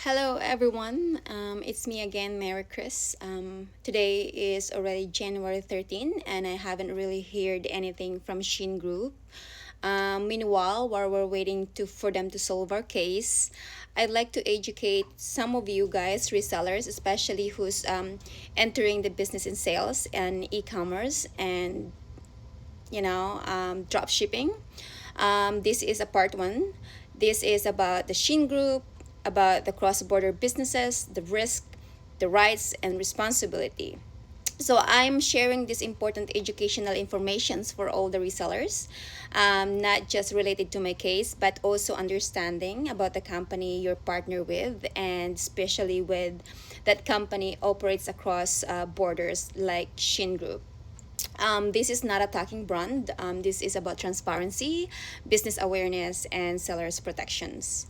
Hello everyone, it's me again, Mary Chris. Today is already January 13 and I haven't really heard anything from SHEINgroup. Meanwhile, while we're waiting for them to solve our case, I'd like to educate some of you guys, resellers, especially who's entering the business in sales and e-commerce and drop shipping. This is a part one. This is about the Shein Group, about the cross-border businesses, the risk, the rights, and responsibility. So I'm sharing this important educational informations for all the resellers, not just related to my case, but also understanding about the company you're partner with, and especially with that company operates across borders like Shein Group. This is not attacking brand. This is about transparency, business awareness, and sellers protections.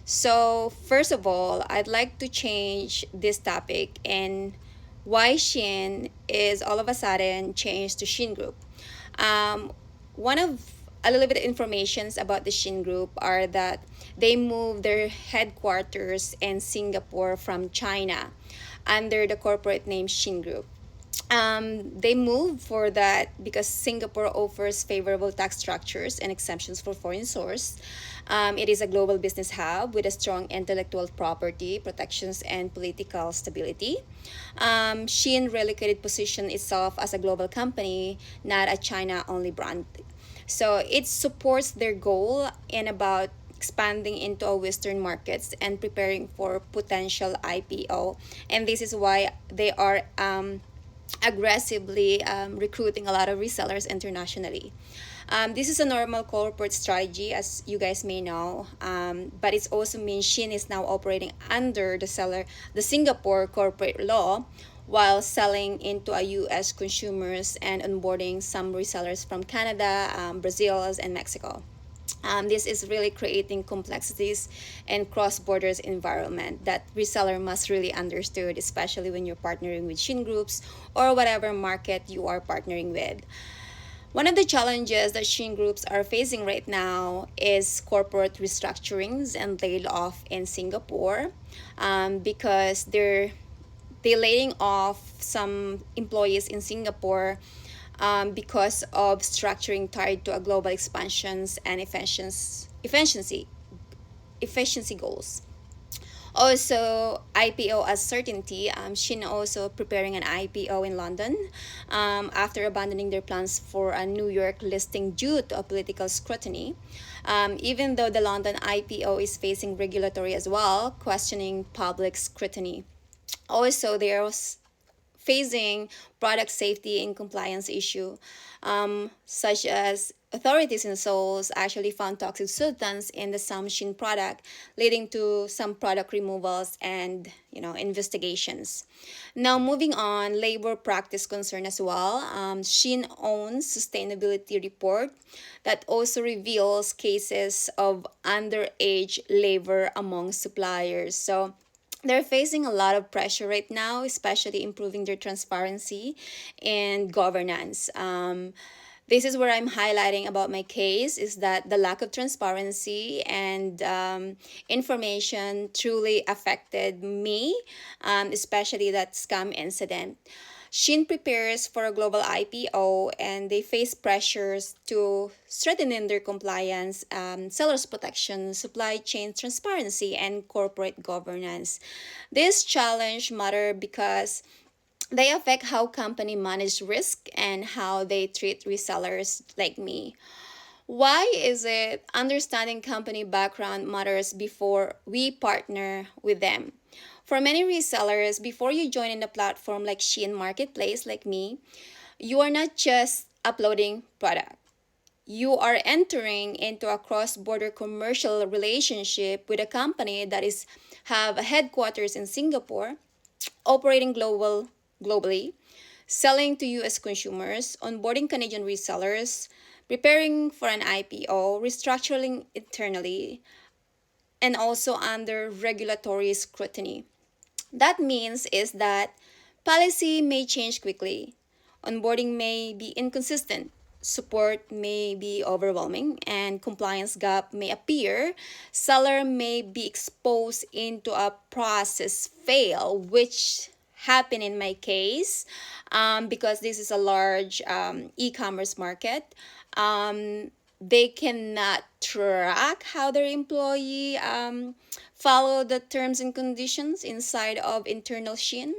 So first of all, I'd like to change this topic and why Shein is all of a sudden changed to Shein Group. Um, One of a little bit of informations about the Shein Group are that they moved their headquarters in Singapore from China under the corporate name Shein Group. They moved for that because Singapore offers favorable tax structures and exemptions for foreign source. It is a global business hub with a strong intellectual property protections and political stability. Shein relocated position itself as a global company, not a China-only brand. So it supports their goal in about expanding into Western markets and preparing for potential IPO. And this is why they are aggressively recruiting a lot of resellers internationally. This is a normal corporate strategy, as you guys may know, but it also means Shein is now operating under the Singapore corporate law, while selling into a U.S. consumers and onboarding some resellers from Canada, Brazil, and Mexico. This is really creating complexities and cross-borders environment that reseller must really understood, especially when you're partnering with Shein groups or whatever market you are partnering with. One of the challenges that Shein groups are facing right now is corporate restructurings and layoff in Singapore, because they're laying off some employees in Singapore, because of structuring tied to a global expansions and efficiency goals. Also, IPO as certainty. Shein also preparing an IPO in London, after abandoning their plans for a New York listing due to a political scrutiny. Even though the London IPO is facing regulatory as well, questioning public scrutiny. Also, there's facing product safety and compliance issue, such as authorities in Seoul actually found toxic substance in the some Shein product, leading to some product removals and investigations. Now moving on, labor practice concern as well. Shein owns sustainability report that also reveals cases of underage labor among suppliers. So they're facing a lot of pressure right now, especially improving their transparency and governance. This is where I'm highlighting about my case is that the lack of transparency and information truly affected me, especially that scam incident. Shin prepares for a global IPO and they face pressures to strengthen their compliance, sellers protection, supply chain transparency, and corporate governance. This challenge matter because they affect how company manage risk and how they treat resellers like me. Why is it understanding company background matters before we partner with them? For many resellers, before you join in a platform like Shein Marketplace, like me, you are not just uploading product. You are entering into a cross-border commercial relationship with a company that is have a headquarters in Singapore, operating globally, selling to US consumers, onboarding Canadian resellers, preparing for an IPO, restructuring internally, and also under regulatory scrutiny. That means is that policy may change quickly. Onboarding may be inconsistent. support may be overwhelming and compliance gap may appear, seller may be exposed into a process fail, which happened in my case, because this is a large e-commerce market. They cannot track how their employee follow the terms and conditions inside of internal Shein.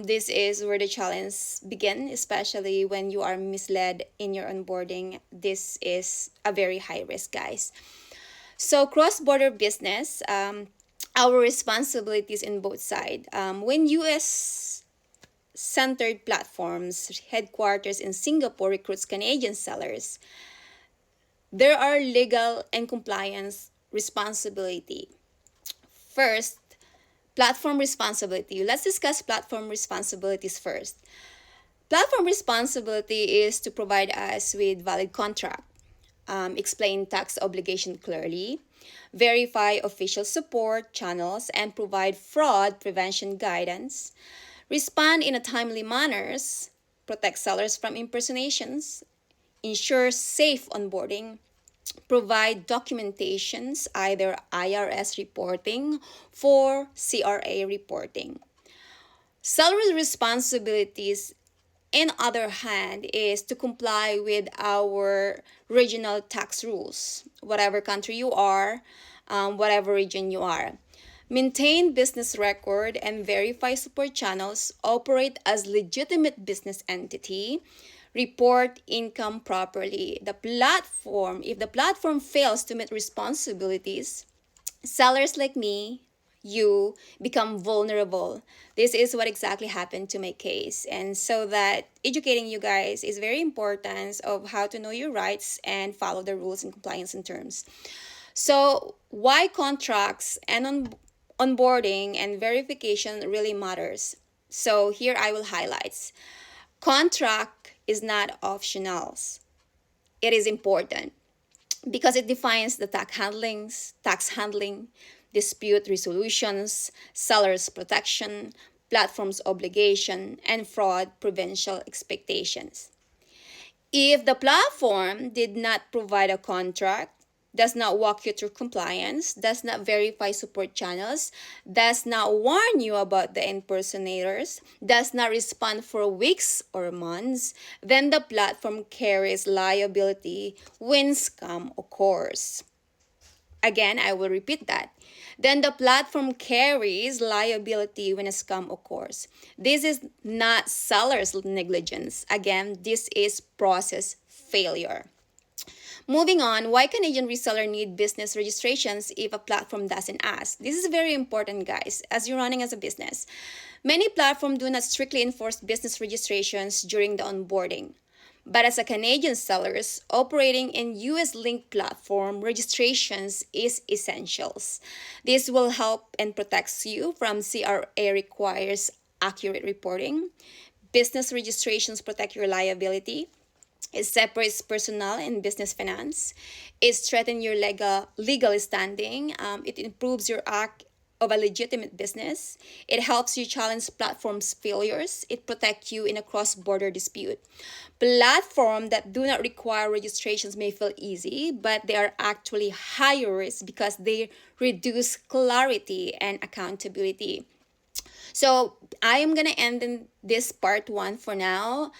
This is where the challenge begin, especially when you are misled in your onboarding. This is a very high risk, guys. So cross-border business, our responsibilities in both sides. When U.S. centered platforms headquarters in Singapore recruits Canadian sellers, there are legal and compliance responsibility. First, platform responsibility. Let's discuss platform responsibilities first. Platform responsibility is to provide us with valid contract, explain tax obligation clearly, verify official support channels, and provide fraud prevention guidance, respond in a timely manners, protect sellers from impersonations, ensure safe onboarding, provide documentations, either IRS reporting for CRA reporting. Seller responsibilities, in other hand, is to comply with our regional tax rules, whatever country you are, whatever region you are. Maintain business record and verify support channels, operate as legitimate business entity, report income properly. If the platform fails to meet responsibilities, sellers like me, you become vulnerable. This is what exactly happened to my case. And so that educating you guys is very important of how to know your rights and follow the rules and compliance and terms. So why contracts and onboarding and verification really matters. So here I will highlight. Contract is not optionals. It is important because it defines the tax handling, dispute resolutions, sellers protection, platforms obligation, and fraud prevention expectations. If the platform did not provide a contract, does not walk you through compliance, does not verify support channels, does not warn you about the impersonators, does not respond for weeks or months, then the platform carries liability when scam occurs. Again, I will repeat that. Then the platform carries liability when a scam occurs. This is not seller's negligence. Again, this is process failure. Moving on, why Canadian reseller need business registrations if a platform doesn't ask? This is very important, guys, as you're running as a business. Many platforms do not strictly enforce business registrations during the onboarding. But as a Canadian sellers operating in US linked platform, registrations is essentials. This will help and protects you from CRA requires accurate reporting. Business registrations protect your liability. It separates personal and business finance. It strengthens your legal standing. It improves your act of a legitimate business. It helps you challenge platforms' failures. It protects you in a cross-border dispute. Platforms that do not require registrations may feel easy, but they are actually higher risk because they reduce clarity and accountability. So I am gonna end in this part one for now.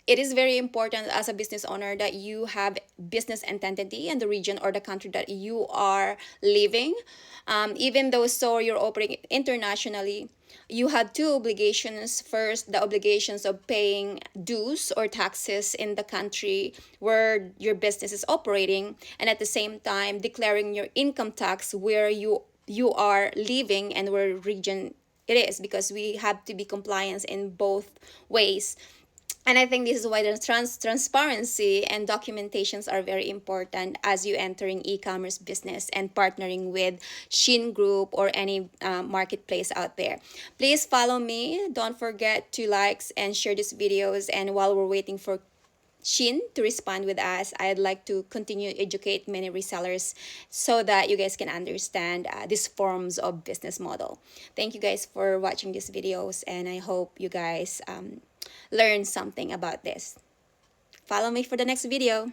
It is very important as a business owner that you have business entity in the region or the country that you are living. Even though so you're operating internationally, you have two obligations. First, the obligations of paying dues or taxes in the country where your business is operating, and at the same time declaring your income tax where you are living and where region it is, because we have to be compliant in both ways. And I think this is why the transparency and documentations are very important as you entering e-commerce business and partnering with SHEINgroup or any marketplace out there. Please follow me. Don't forget to like and share these videos. And while we're waiting for Shein to respond with us, I'd like to continue educate many resellers so that you guys can understand these forms of business model. Thank you guys for watching these videos, and I hope you guys learn something about this. Follow me for the next video.